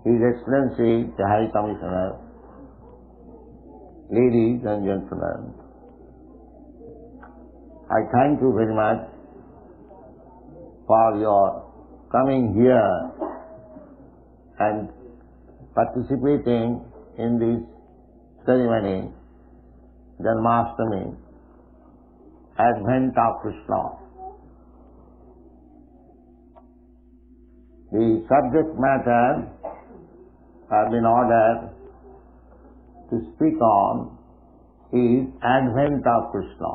His Excellency, the High Commissioner, ladies and gentlemen, I thank you very much for your coming here and participating in this ceremony, Janmashtami, Advent of Krishna. The subject matter I've been ordered to speak on is Advent of Krishna.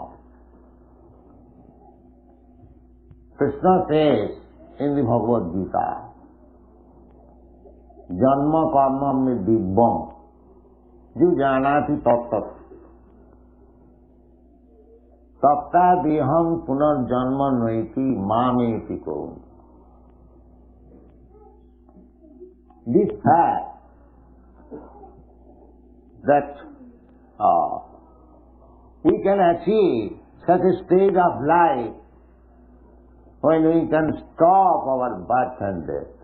Krishna says in the Bhagavad Gita, Janma karma me dibbam, ju janati tattat, tatta deham punar janma noiti mameti ko. This fact that we can achieve such a stage of life when we can stop our birth and death.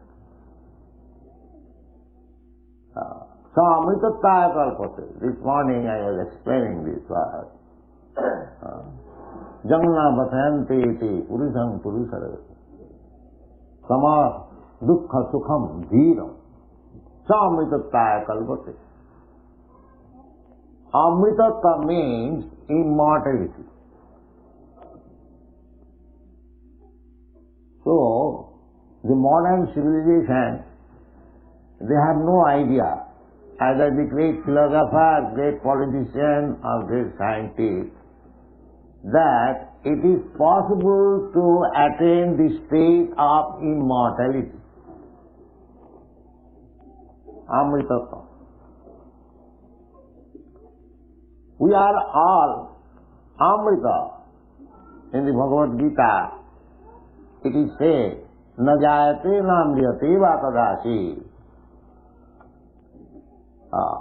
So amritattaya kalpate. This morning I was explaining this word. Janna bhasayanti iti purusham purusara. Sama dukkha sukham dhiram. So amritattaya kalpate. Amrita means immortality. So, the modern civilization, they have no idea, either the great philosopher, great politician or great scientist, that it is possible to attain the state of immortality. Amrita. We are all Amrita. In the Bhagavad Gita, it is said, na jayate na amriyate va tadasi.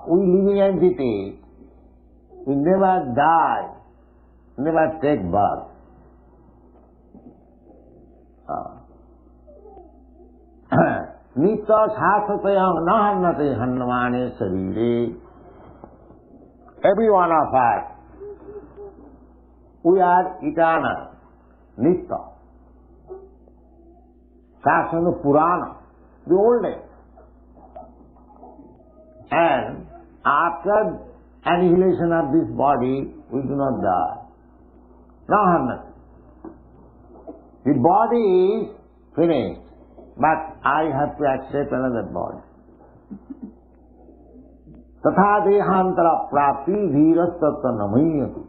We living entity, we never die, never take birth. Nitya shasatayam na hannate hannamane sarire. Every one of us, we are eternal, Nitya. Shasana Purana, the oldest. And after annihilation of this body, we do not die. No. The body is finished, but I have to accept another body. Tatha dehantara prapti dhirastatta namayati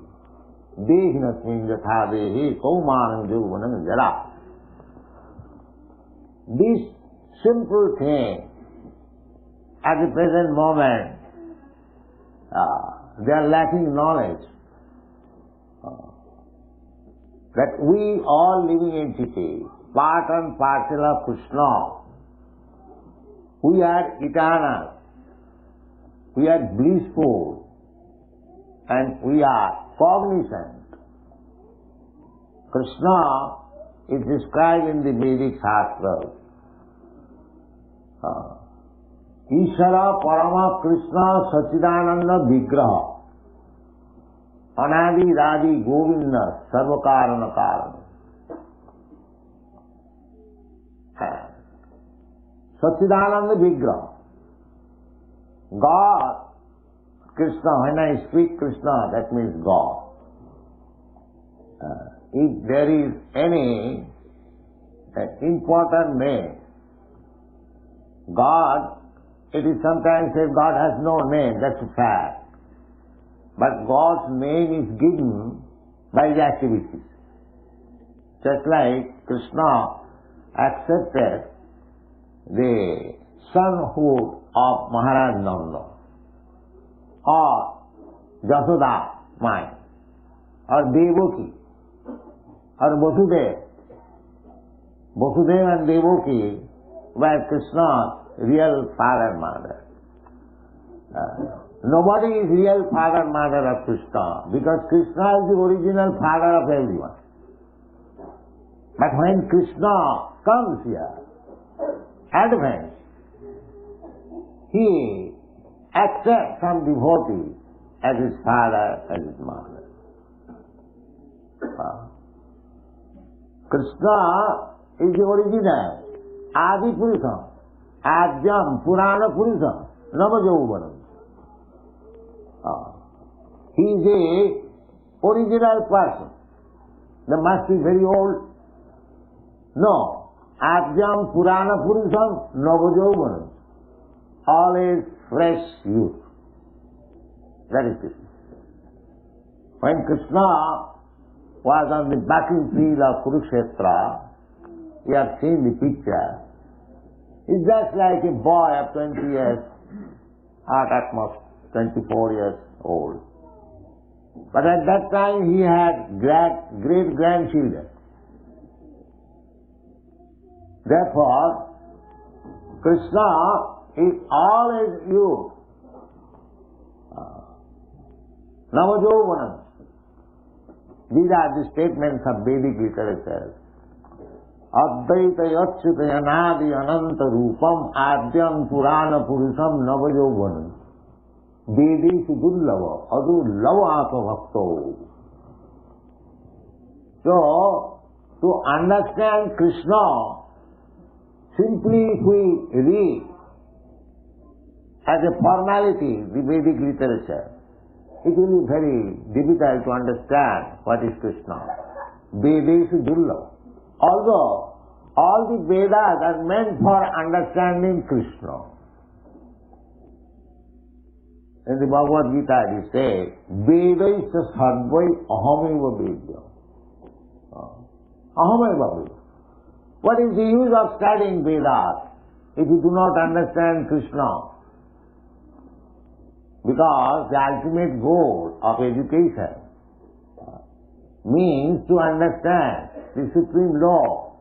dehinasmin yatha dehi kaumanam yauvanam jara. This simple thing, at the present moment, they are lacking knowledge that we all living entities, part and parcel of Krishna, we are eternal. We are blissful and we are cognizant. Krishna is described in the Vedic Shastras. Ishara Parama Krishna Sachidananda Vigraha Anadi Radi Govinda Sarvakarana Karana. Sachidananda Vigraha. God, Krishna, when I speak Krishna, that means God. If there is any important name, God, it is sometimes said God has no name, that's a fact. But God's name is given by the activities. Just like Krishna accepted the sonhood of Maharaj Nanda, or Jasoda, mine, or Devaki, or Vasudeva. Vasudeva and Devaki were Krishna's real father and mother. Nobody is real father and mother of Krishna, because Krishna is the original father of everyone. But when Krishna comes here, advance, he accepts some devotee as his father, as his mother. Krishna is the original, Adi Purusha, Adyam, Purana Purusha, Navajauvanam. He is the original person. They must be very old. No. Adyam Purana Purusham Navajauvanam. Always fresh youth. That is Krishna. When Krishna was on the battlefield of Kurukshetra, you have seen the picture. He's just like a boy of 20 years, at most 24 years old. But at that time he had great-grandchildren. Therefore, Krishna is always youth. Navajauvanam. These are the statements of Vedic literature. Advaita yachyuta yanadi ananta rupam adyam purana purusham navajauvanam. Vedi sudullava adu lavaka bhakto. So, to understand Krishna, simply if we read as a formality the Vedic literature, it will be very difficult to understand what is Krishna. Vedeshu dullava. Although all the Vedas are meant for understanding Krishna. In the Bhagavad Gita it says, Vedaisya sarvai ahameva vedya. Ahameva vedya. What is the use of studying Vedas if you do not understand Krishna? Because the ultimate goal of education means to understand the supreme law,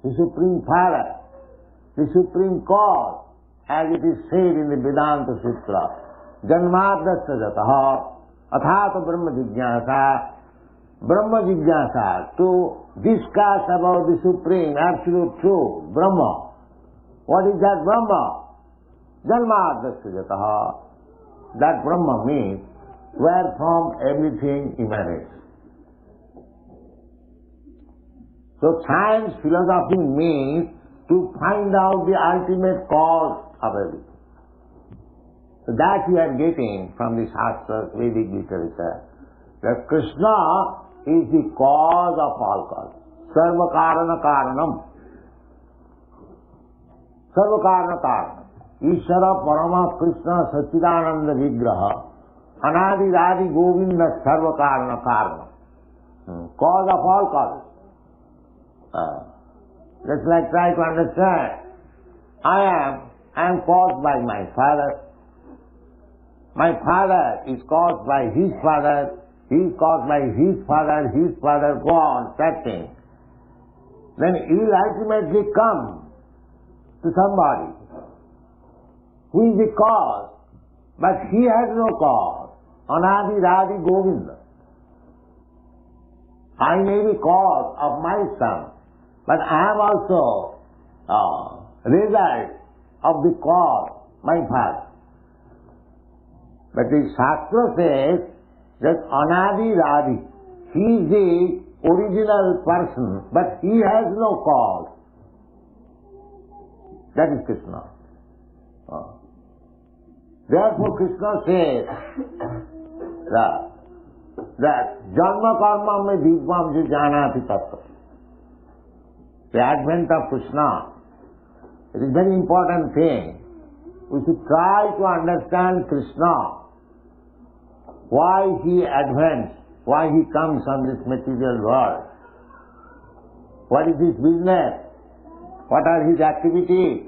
the supreme Father, the supreme cause, as it is said in the Vedanta Sutra. Janmashtami jataha athata Brahma Jigyasa, to discuss about the supreme, absolute truth, Brahma. What is that Brahma? Janmashtami jataha. That Brahma means wherefrom everything emanates. So science, philosophy means to find out the ultimate cause of everything. So that we are getting from the Shastras, Vedic literature, that Krishna is the cause of all causes. Sarva karana karanam. Sarva karana karanam. Ishvara Parama Krishna Sachidananda Vigraha Anadi Radi Govinda Sarva Karana Karana. Cause of all causes. Just like try to understand. I am caused by my father. My father is caused by his father. He is caused by his father, go on, searching. Then he will ultimately come to somebody who is the cause, but he has no cause. Anadi Radi Govinda. I may be cause of my son, but I am also result of the cause, my father. But the Shastra says that Anadi Radi, he is the original person, but he has no cause. That is Krishna. Therefore Krishna says that Janma karma me divvam je janati tattva. The advent of Krishna, it is a very important thing. We should try to understand Krishna, why he advents, why he comes on this material world. What is his business? What are his activities?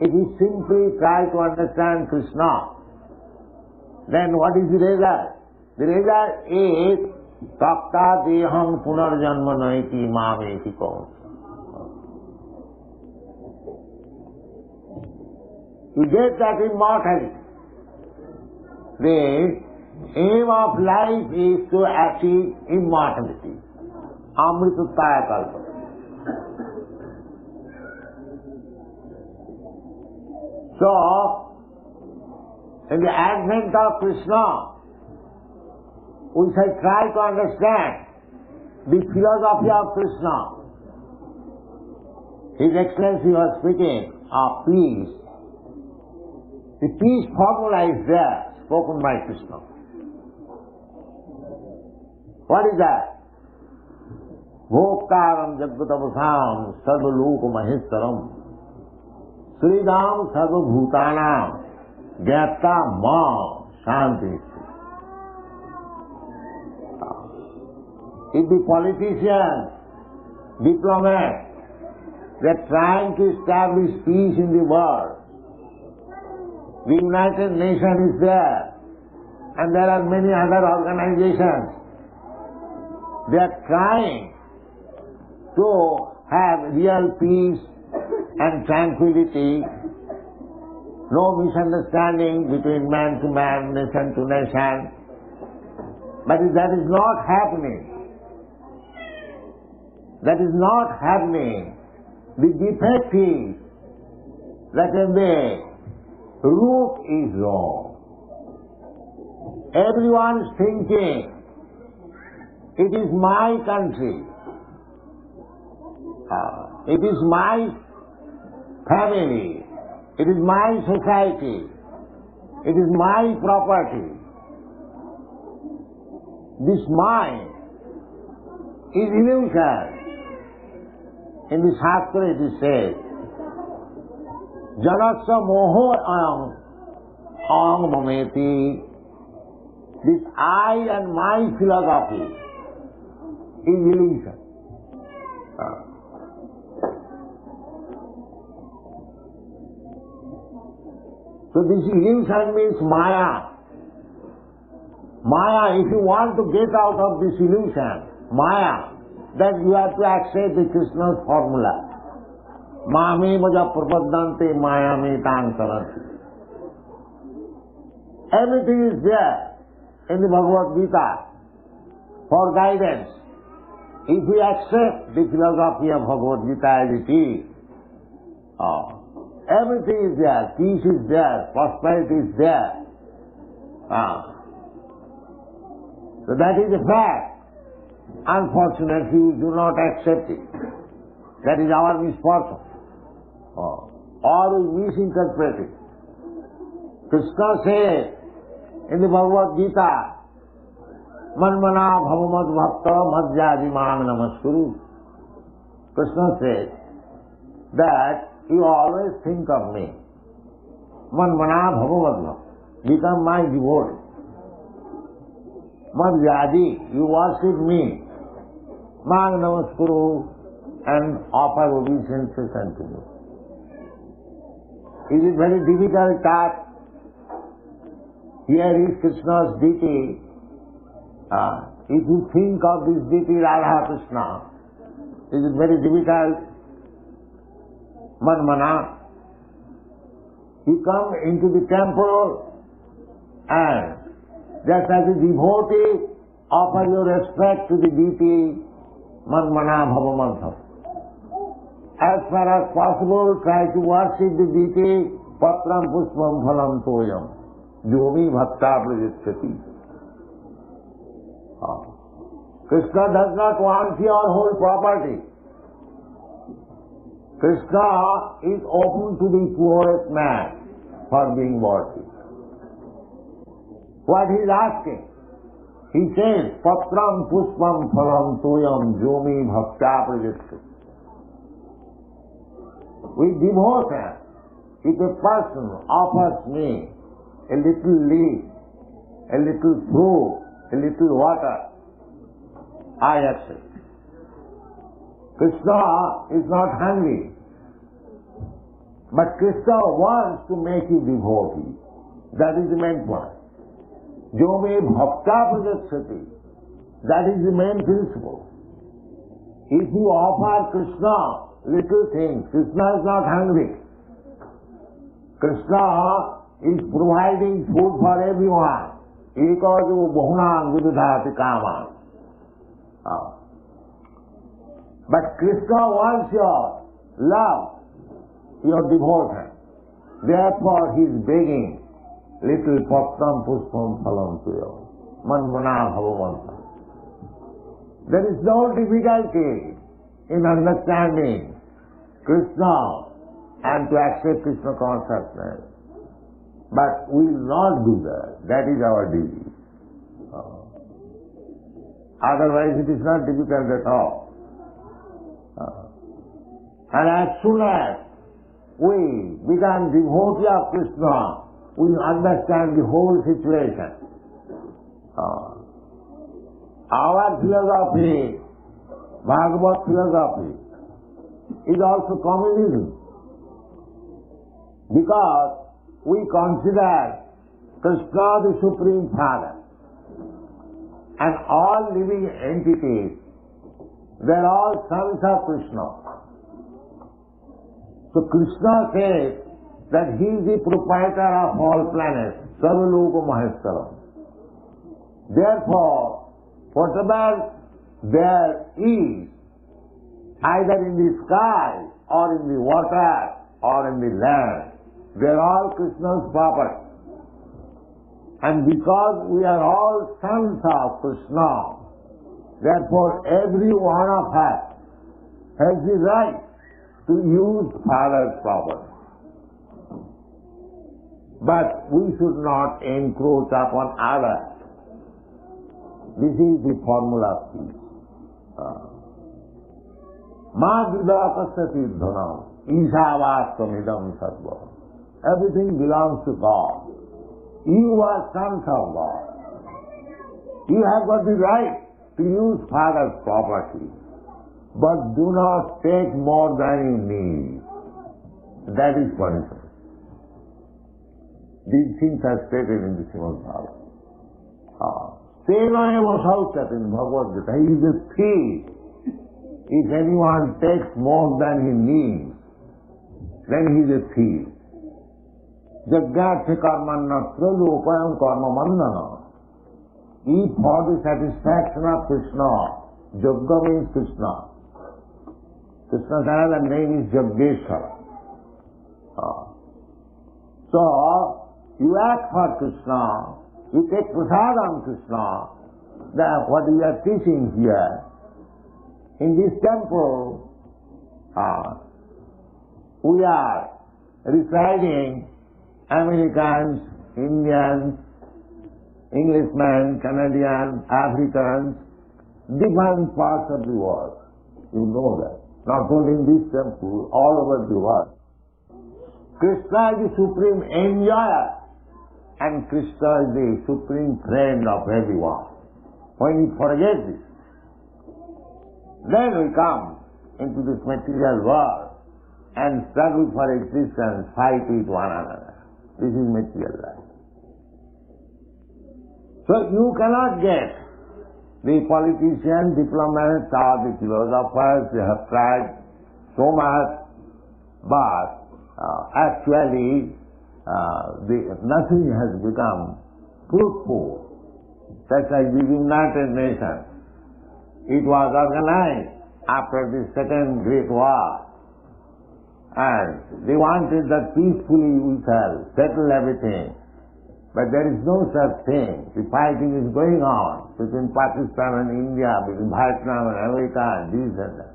If we simply try to understand Krishna, then what is the result? The result is Takta deham punarjanma naiti mameti kaun. You get that immortality. The aim of life is to achieve immortality. Amritutaya kalpa. So, In the advent of Krishna, we shall try to understand the philosophy of Krishna. His Excellency was speaking of peace. The peace formula is there, spoken by Krishna. What is that? Bhoktaram Jagvatavasam Sarvaloka Maheshwaram Sridam Sarvabhutanam Gyata Ma Shanti. If the politicians, diplomats, they are trying to establish peace in the world, the United Nations is there, and there are many other organizations. They are trying to have real peace and tranquility, no misunderstanding between man to man, nation to nation. But that is not happening. That is not happening. The defect is that the root is wrong. Everyone is thinking, it is my country, it is my family, it is my society, it is my property. This mind is illusion. In the Shastra it is said, Janasya moho ang mameti. This I and my philosophy is illusion. So this illusion means Maya. Maya, if you want to get out of this illusion, Maya, then you have to accept the Krishna's formula. Mame maja prapaddante mayame tan saranti. Everything is there in the Bhagavad Gita for guidance. If we accept the philosophy of Bhagavad Gita as it is, everything is there, peace is there, prosperity is there. So that is a fact. Unfortunately, we do not accept it. That is our misfortune. Or we misinterpret it. Krishna says in the Bhagavad Gita, Manmana bhavamad bhakta madhyadi mam namaskuru. Krishna says that you always think of me. Manmana bhavamad bhakta. Become my devotee. Madhyadi, you worship me. Mam namaskuru, and offer obeisances unto me. Is it very difficult task? Here is Krishna's deity. If you think of this deity Radha Krishna, is it very difficult? Manmana. You come into the temple and just as a devotee, offer your respect to the deity, Manmana Bhavamantha. As far as possible, try to worship the deity, Patram Pushpam Phalam Toyam, Jomi Bhakta Prajitati. Krishna does not want your whole property. Krishna is open to the poorest man for being worshipped. What he is asking? He says, Patram Pushpam Phalam Toyam Jomi Bhakta Prajitati. With devotion, if a person offers me a little leaf, a little fruit, a little water, I accept. Krishna is not hungry, but Krishna wants to make you devotee. That is the main point. Jome bhakta prajacchati. That is the main principle. If you offer Krishna little things, Krishna is not hungry. Krishna is providing food for everyone. Ekajo bahunam vividhati kama. But Krishna wants your love, your devotion. Therefore he is begging little patram pushpam phalam tuyo, manmana bhavamanta. There is no difficulty in understanding Krishna and to accept Krishna consciousness. But we will not do that. That is our duty. Otherwise it is not difficult at all. And as soon as we become devotee of Krishna, we understand the whole situation. Our philosophy, Bhagavad philosophy, is also communism. Because we consider Krishna the Supreme Father. And all living entities, they are all sons of Krishna. So Krishna says that he is the proprietor of all planets, Sarvaloka Maheshwaram. Therefore, whatever there is, either in the sky or in the water or in the land, they are all Krishna's property. And because we are all sons of Krishna, therefore every one of us has the right to use Father's property. But we should not encroach upon others. This is the formula of peace. Ma vidakasati dhanam ishavastamidam sarvam. Everything belongs to God. You are sons of God. You have got the right to use Father's property, but do not take more than you need. That is punishment. These things are stated in the Srimad Bhagavatam. Tena eva sauchat in Bhagavad Gita. He is a thief. If anyone takes more than he needs, then he is a thief. Jagyatya karmanna pralopayam karma mandana. Eat for the satisfaction of Krishna. Jagga means Krishna. Krishna's another name is Jaggeshwara. So, you act for Krishna, you take prasad on Krishna. That what we are teaching here, in this temple, we are reciting Americans, Indians, Englishmen, Canadians, Africans, different parts of the world. You know that. Not only in this temple, all over the world. Krishna is the supreme enjoyer and Krishna is the supreme friend of everyone. When we forget this, then we come into this material world and struggle for existence, fight with one another. This is material life. So you cannot get the politicians, diplomats, or the philosophers. They have tried so much, but actually nothing has become fruitful. That's like the United Nations. It was organized after the Second Great War. And they wanted that peacefully we shall settle everything. But there is no such thing. The fighting is going on between Pakistan and India, between Vietnam and America and this and that.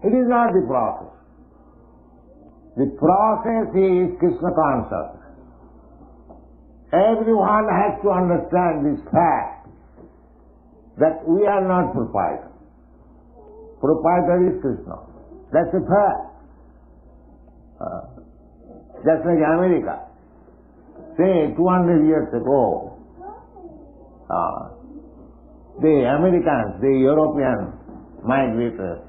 It is not the process. The process is Krishna consciousness. Everyone has to understand this fact that we are not proprietor. Proprietor is Krishna. That's a fact. Just like America. Say 200 years ago, the Americans, the European migrators,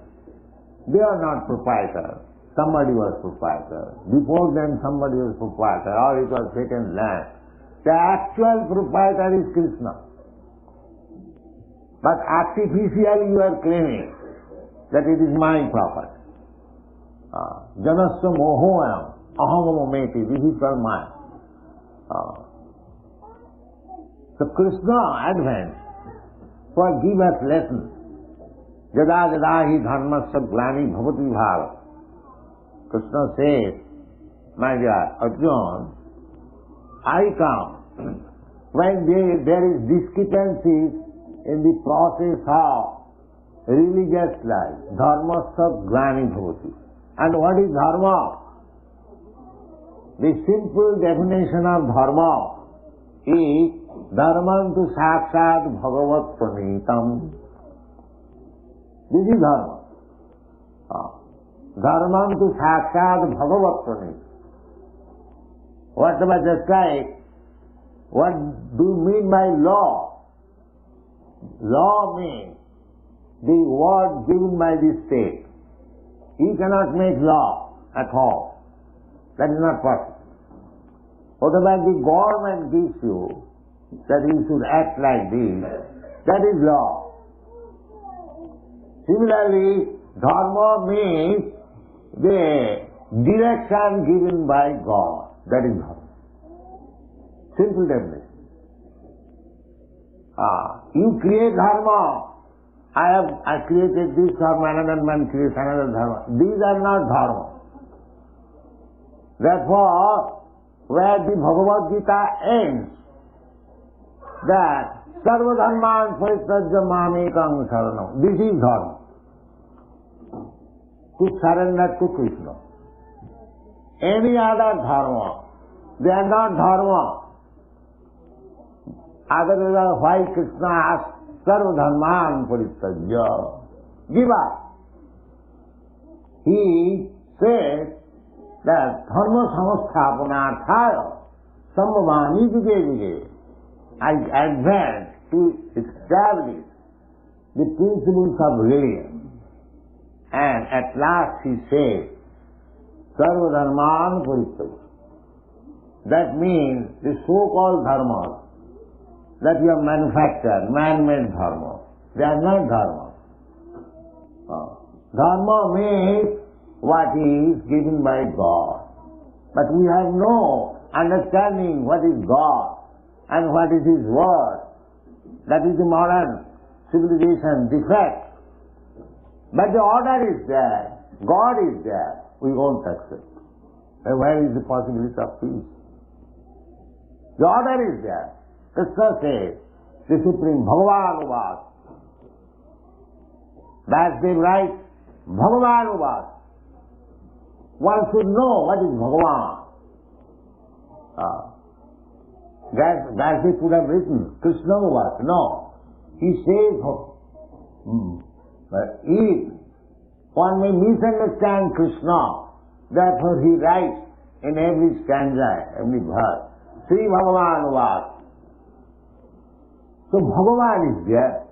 they are not proprietor. Somebody was proprietor. Before them somebody was proprietor, or it was second land. The actual proprietor is Krishna. But artificially you are claiming that it is my property. Janasya mohoyam ahamamameti. This is called mine. So Krishna advanced for give us lessons. Jada jada hi dharmasya glani bhavati bhava. Krishna says, my dear Arjuna, I come when there is discrepancy in the process of religious life. Dharmasya glani bhavati. And what is dharma? The simple definition of dharma is dharman tu sakshat bhagavat pranitam. This is dharma. Dharman tu sakshat bhagavat pranitam. What about the sky? What do you mean by law? Law means the word given by the state. You cannot make law at all. That is not possible. Whatever the government gives you, that you should act like this, that is law. Similarly, dharma means the direction given by God. That is dharma. Simple definition. You create dharma. I created this dharma, another man creates another dharma. These are not dharma. Therefore, where the Bhagavad Gita ends, that sarva dharman parityajya mamekam sharanam, this is dharma. To surrender to Krishna. Any other dharma, they are not dharma. Otherwise, why Krishna asks sarva dharman parityajya, give up. He says that dharma samasthapanarthaya sambhavami juge juge. I advance to establish the principles of religion. And at last he says, sarva dharman parityajya. That means the so-called dharmas that you have manufactured, man-made dharma, they are not dharma. Dharma means what is given by God. But we have no understanding what is God and what is His word. That is the modern civilization defect. But the order is there, God is there, we won't accept. And where is the possibility of peace? The order is there. Krishna says, the Supreme Bhagavan Uvad. Vasudev writes, Bhagavan Uvad. One should know what is Bhagavan. Vasudev could have written Krishna Uvad. No. He says, if one may misunderstand Krishna, therefore he writes in every stanza, every verse, Sri Bhagavan Uvad. So Bhagavan is there.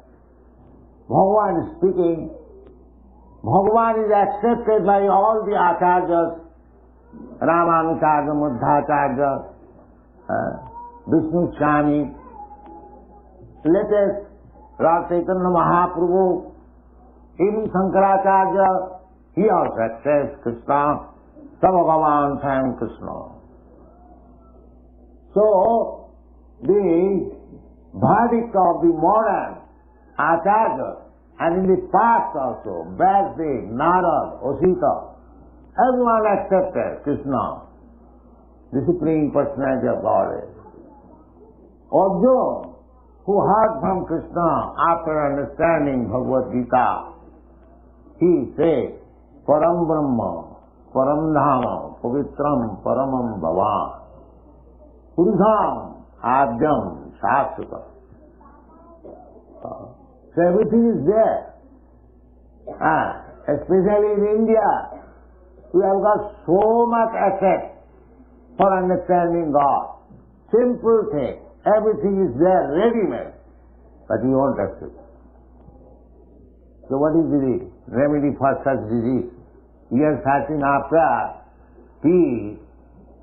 Bhagavan is speaking. Bhagavan is accepted by all the acharyas, Ramanucharya, Madhvacharya, Janmashtami, latest Radha Chaitanya Mahaprabhu, even Shankaracharya, he also accepts Krishna, Bhagavan and Krishna. So, the verdict of the modern acharyas, and in the past also, Vasudev, Narad, Osita, everyone accepted Krishna, the Supreme Personality of Godhead. Arjuna, who heard from Krishna after understanding Bhagavad Gita, he said, Param Brahma, Param Dhama, Pavitram, Paramam Bhavan, Purusam, Abhyam, Shashvata. So everything is there. Especially in India, we have got so much asset for understanding God. Simple thing. Everything is there, ready-made. But we won't accept. So what is the remedy for such disease? We are searching after peace,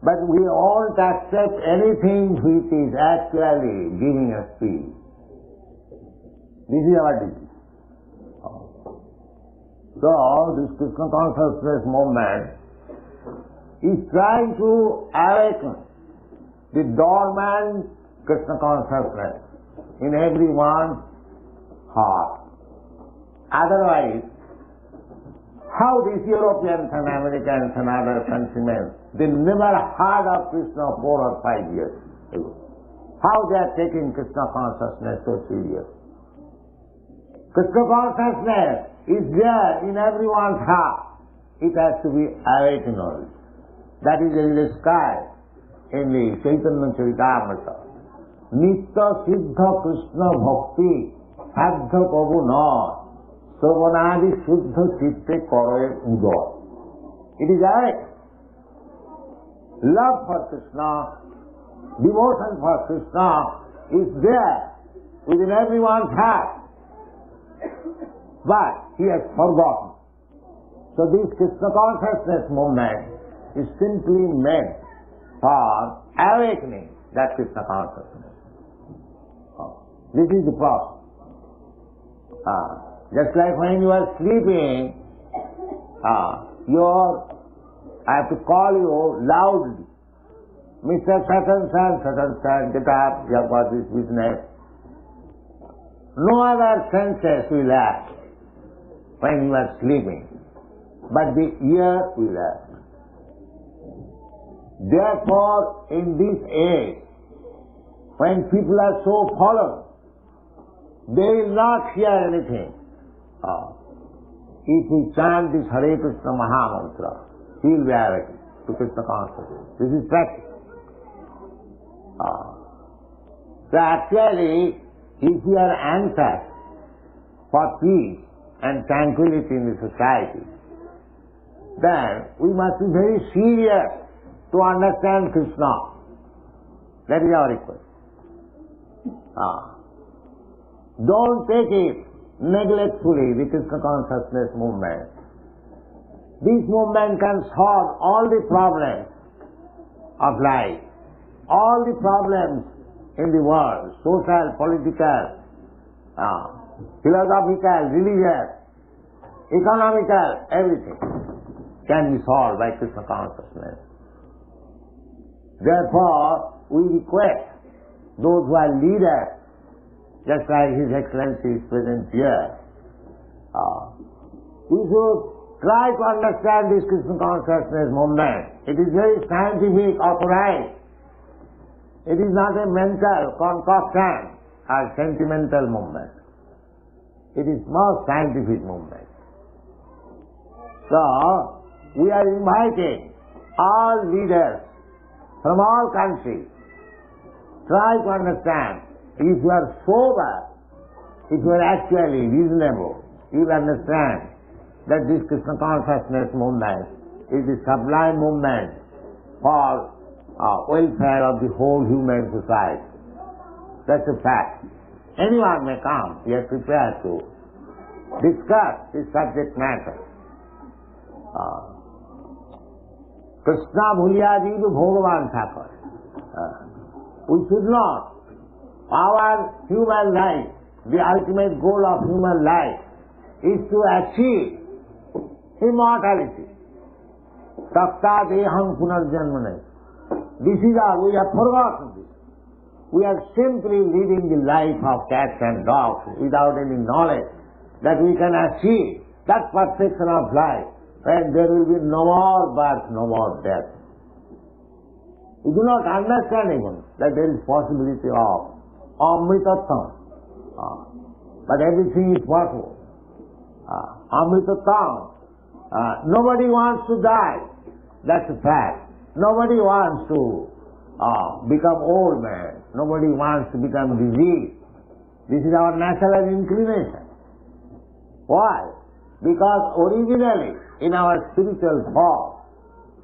but we won't accept anything which is actually giving us peace. This is our disease. So, this Krishna Consciousness movement is trying to awaken the dormant Krishna Consciousness in everyone's heart. Otherwise, how these Europeans and Americans and other countrymen, they never heard of Krishna 4 or 5 years. How they are taking Krishna consciousness so serious. Krishna consciousness is there in everyone's heart. It has to be awakened only. That is described in the Chaitanya Charitamrita. Nitya Siddha Krishna Bhakti Saddha Prabhu Nor Savanadi Shuddha Chitte Koroye Udo. It is awake. Love for Krishna, devotion for Krishna is there within everyone's heart. But he has forgotten. So this Krishna consciousness movement is simply meant for awakening that Krishna consciousness. This is the process. Just like when you are sleeping, I have to call you loudly. Mr. Satan, get up, you have got this business. No other senses will act when you are sleeping, but the ear will act. Therefore, in this age, when people are so fallen, they will not hear anything. If we chant this Hare Krishna Mahamantra, he will be awakened to Krishna consciousness. This is practice. So actually, if we are anxious for peace and tranquility in the society, then we must be very serious to understand Krishna. That is our request. Don't take it neglectfully, the Krishna consciousness movement. This movement can solve all the problems of life, all the problems in the world, social, political, philosophical, religious, economical, everything can be solved by Krishna consciousness. Therefore, we request those who are leaders, just like His Excellency is present here, we should try to understand this Krishna consciousness movement. It is very scientific, authorized. It is not a mental concoction or sentimental movement. It is more scientific movement. So, we are inviting all leaders from all countries. Try to understand. If you are sober, if you are actually reasonable, you will understand that this Krishna consciousness movement is a sublime movement for welfare of the whole human society. That's a fact. Anyone may come, we are prepared to discuss this subject matter. Krishna bhuliya jiva bhagavan thakar. We should not. Our human life, the ultimate goal of human life is to achieve immortality. Takta deham punarjanmane. This is all, we have forgotten this. We are simply living the life of cats and dogs without any knowledge that we can achieve that perfection of life when there will be no more birth, no more death. We do not understand even that there is possibility of Amritatam. But everything is possible. Amritatam. Nobody wants to die. That's a fact. Nobody wants to become old man. Nobody wants to become diseased. This is our natural inclination. Why? Because originally, in our spiritual form,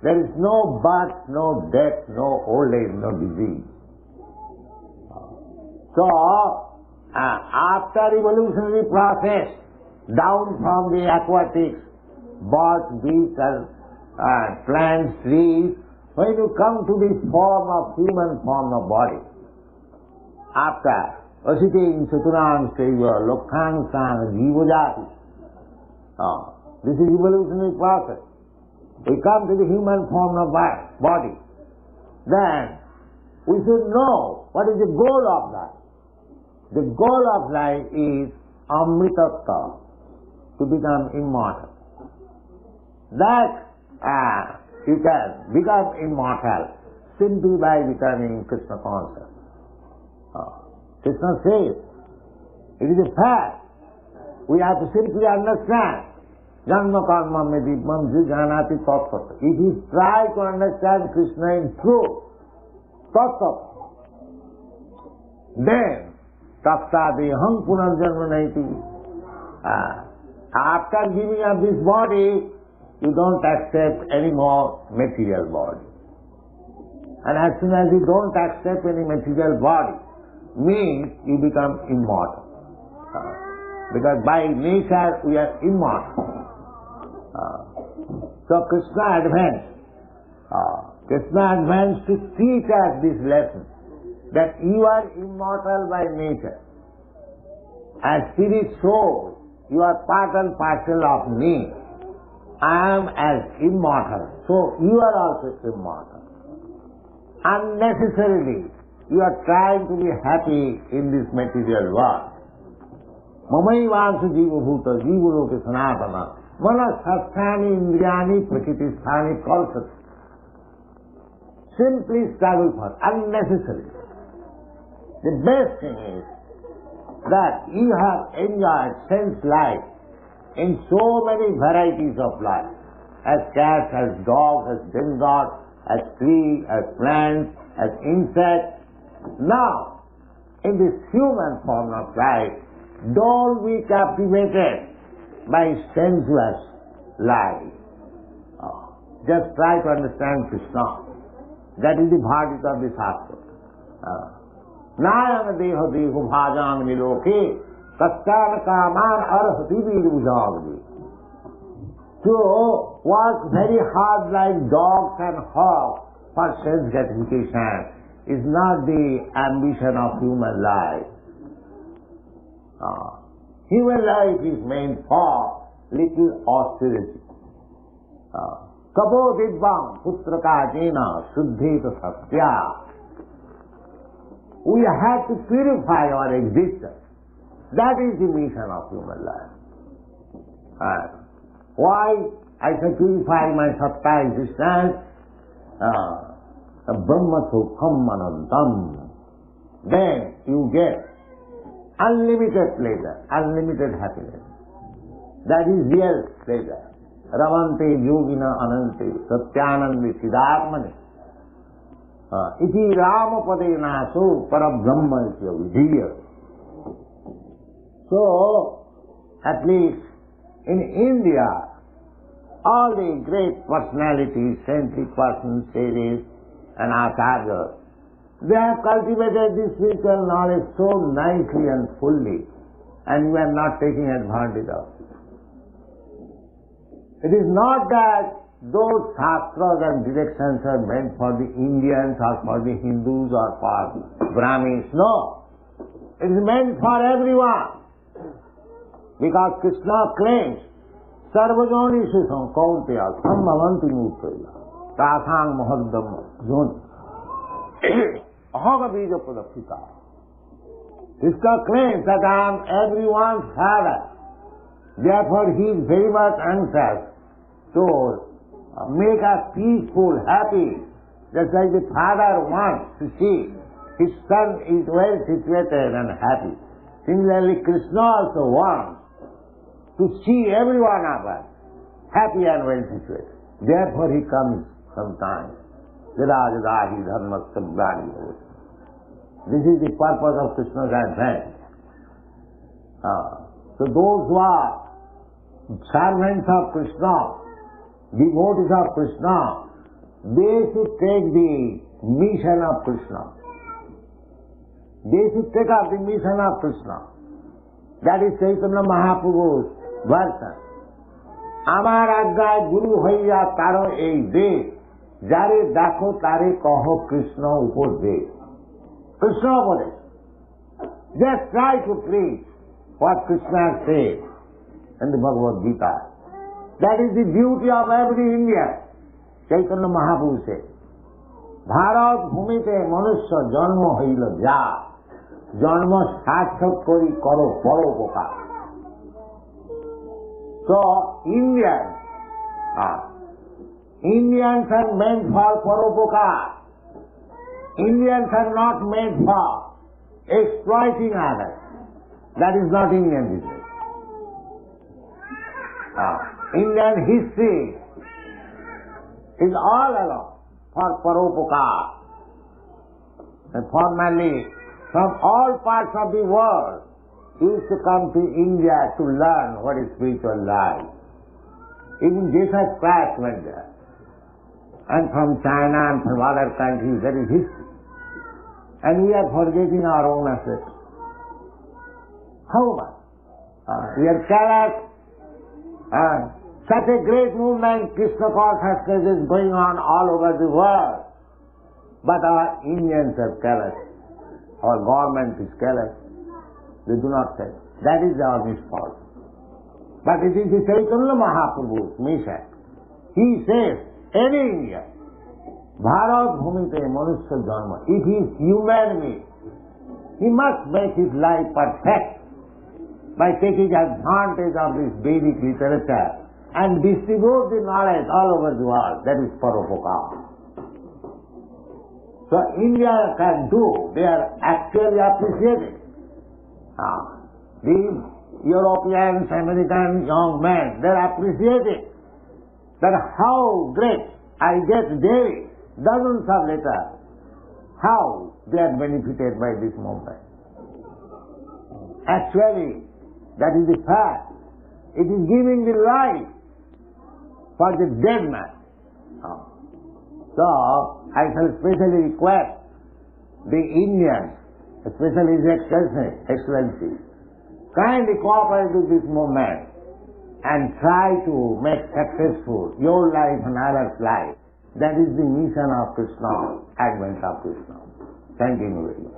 there is no birth, no death, no old age, no disease. So, after evolutionary process, down from the aquatics, birds, beasts, plants, trees, when you come to this form of human form of body, after asiting chaturang seva, lokhang sang, jivajati, this is evolutionary process. We come to the human form of body. Then, we should know what is the goal of life. The goal of life is amritattva, to become immortal. That you can become immortal simply by becoming Krishna conscious. Krishna says, it is a fact. We have to simply understand. Janma karma me dibbam jijanati tattva. If you try to understand Krishna in truth, tattva, then tattadeham punarjanma naiti. After giving up this body, you don't accept any more material body. And as soon as you don't accept any material body, means you become immortal. Because by nature we are immortal. So Krishna advanced to teach us this lesson, that you are immortal by nature. As spirit soul, you are part and parcel of me. I am as immortal, so you are also immortal. Unnecessarily, you are trying to be happy in this material world. Mamaivansu jiva bhuta jiva loke sanatana mana sasthani indriyani prakritisthani Kolkata. Simply struggle for unnecessary. The best thing is that you have enjoyed sense life in so many varieties of life, as cats, as dogs, as demigods, as tree, as plants, as insects. Now, in this human form of life, don't be captivated by sensuous life. Just try to understand Krishna. That is the bhajit of the Shastra. Nayana deha deho bhajam niloke tasthana kaman arhati virujagdi. To work very hard like dogs and hogs for sense gratification is not the ambition of human life. Human life is meant for little austerity. Kapo dibbam putraka jena suddheta satya. We have to purify our existence. That is the mission of human life. Why I shall purify my sattva existence? Brahma sukham anantam. Then you get unlimited pleasure, unlimited happiness. That is real pleasure. Ramante yogina anante satyanandi siddhatmani. Iti rama pade naso parabrahma isya vidhiya. So, at least in India, all the great personalities, saintly persons, sages and acharyas, they have cultivated this spiritual knowledge so nicely and fully, and we are not taking advantage of it. It is not that those shastras and directions are meant for the Indians or for the Hindus or for Brahmins. No. It is meant for everyone. Because Krishna claims, Sarvajoni Shisham Kaunteya Sambhavanti Murtaya Tasang Mahaddam Joni Ahoga Bija Pudapita. Krishna claims that I am everyone's father. Therefore he is very much anxious to make us peaceful, happy, just like the father wants to see his son is well situated and happy. Similarly, Krishna also wants to see every one of us happy and well situated. Therefore he comes sometimes. Jada Janmashtami. This is the purpose of Krishna's advent. So those who are servants of Krishna, devotees of Krishna, they should take the mission of Krishna. They should take up the mission of Krishna. That is Chaitanya Mahaprabhu's version. Amar ajjay guru hoiya taro ei de, jare dakho tare kaho Krishna upode. Krishna upode. Just try to preach what Krishna said in the Bhagavad Gita. That is the duty of every Indian. Chaitanya Mahaprabhu said, Bharat bhumite manusya janma hoila ja, janma sarthak kori karo paropokar. So, Indians are meant for paropokar. Indians are not made for exploiting others. That is not Indian business. Indian history is all along for paropakar. And formerly, from all parts of the world, used to come to India to learn what is spiritual life. Even Jesus Christ went there. And from China and from other countries, there is history. And we are forgetting our own assets. How much? We are careless. Such a great movement, Krishna Consciousness, is going on all over the world. But our Indians are careless. Our government is careless. They do not say. That is our misfault. But it is the Chaitanya Mahaprabhu's mission. He says, any Indian, Bharat Bhumite Manusya Janma, if he is human being, he must make his life perfect by taking advantage of this Vedic literature and distribute the knowledge all over the world. That is paropakar. So India can do, they are actually appreciating. These Europeans, American young men, they are appreciating that how great I get daily, dozens of letters, how they are benefited by this movement. Actually, that is the fact. It is giving the life for the dead man. So, I shall specially request the Indians, especially His Excellency, kindly cooperate with this movement and try to make successful your life and others' life. That is the mission of Krishna, advent of Krishna. Thank you very much.